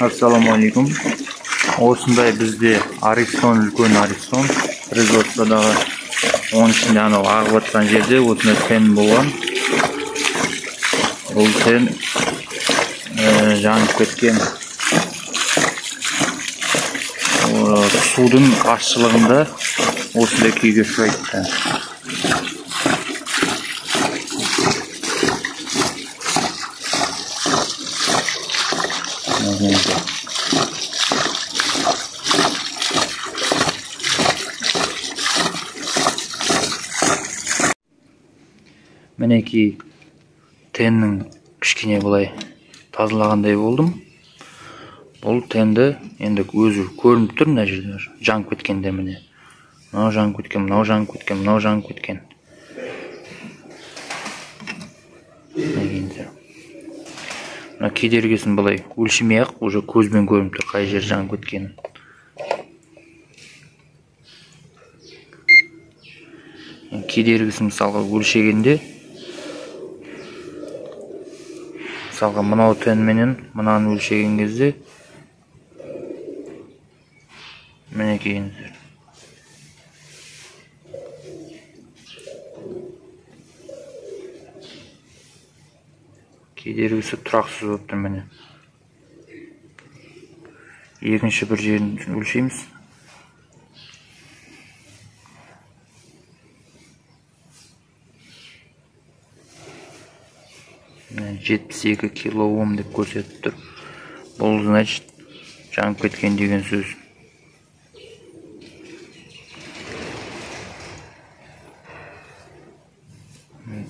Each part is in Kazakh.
Assalomu alaykum. Osындай bizde Ariston, үлкен Ariston производстводағы 10 ішінде анау ағып жатқан жерде осындай тен болған. Бұл тен жанып кеткен. Судың ащылығында осындай күйге ұшырайды. Мінеки теннің кішкене былай тазалағандай болдым. Бұл тенді енді өзі көрініп тұр, мына жерде жанып кеткенде міне. Мынау жанып кеткен, мынау жанып кеткен, мынау жанып кеткен. Мына кедергісін былай өлшемей-ақ уже көзбен көрініп тұр, қай жер жанып кеткенін. Кедергісін мысалға өлшегенде, мысалға мынау тенменен мынаны өлшеген кезде міне кейіңіздер. Кедергісі тұрақсыз болып тұр міне. Екінші бір жерін өлшейміз. Міне 72 килоом деп көрсетіп тұр. Бұл значит жанып кеткен деген сөз.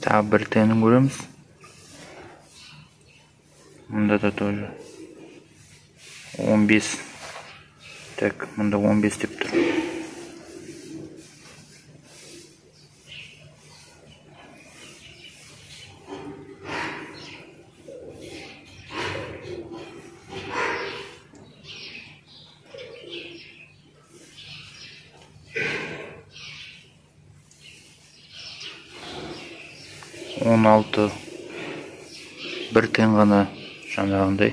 Тағы бір тенін көреміз. Мұнда да тоже 15. Так, мұнда 15 деп тұр. Он алты бір тен ғана жаңағындай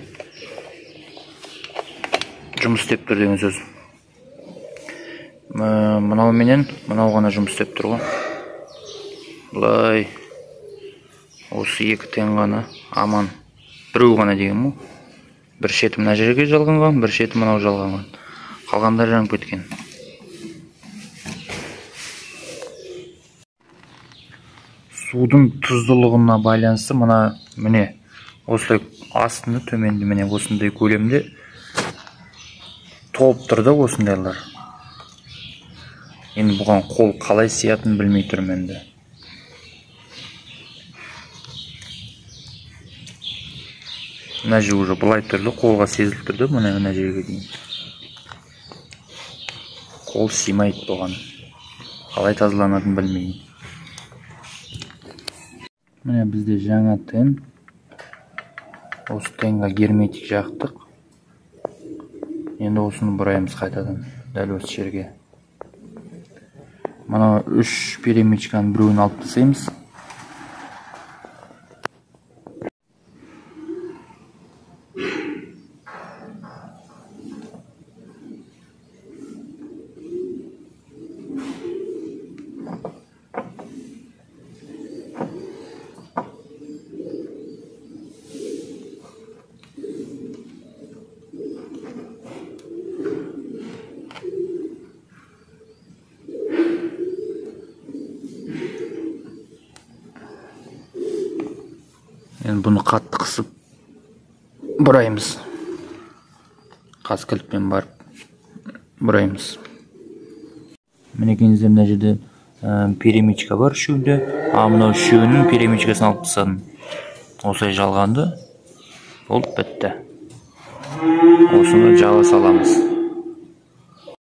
жұмыс істеп тұр деген сөз. Мынау менен мынау ғана жұмыс істеп тұр ғой. Бұлай осы екі тен ғана аман. Біреу ғана деген мұ. Бір шеті мына жерге жалғанған, бір шеті мынау жалғанған. Қалғандар жанып кеткен. Судың тұздылығына байланысты міне осылай астында төменде міне осындай көлемде толып тұрды осындайлар. Енді бұған қол қалай сиятынын білмей тұрмын енді. Мына жер уже былай тұрды, қолға сезіліп тұрды, мына жерге дейін. Қол симайды бұған. Қалай тазаланатынын білмеймін. Міне бізде жаңа тен. Осы тенға герметик жақтық. Енді осыны бұраймыз қайтадан. Дәл осы жерге. Мына 3 перемичканың біреуін алып тастаймыз. Енді бұны қатты қысып бұраймыз. Қас кілтпен барып бұраймыз. Мінекейіңіздер мына жерде перемичка бар үшеуінде. Мынау үшеуінің перемичкасын алып тастадым. Осылай жалғанды. Болып бітті. Осыны жаба саламыз.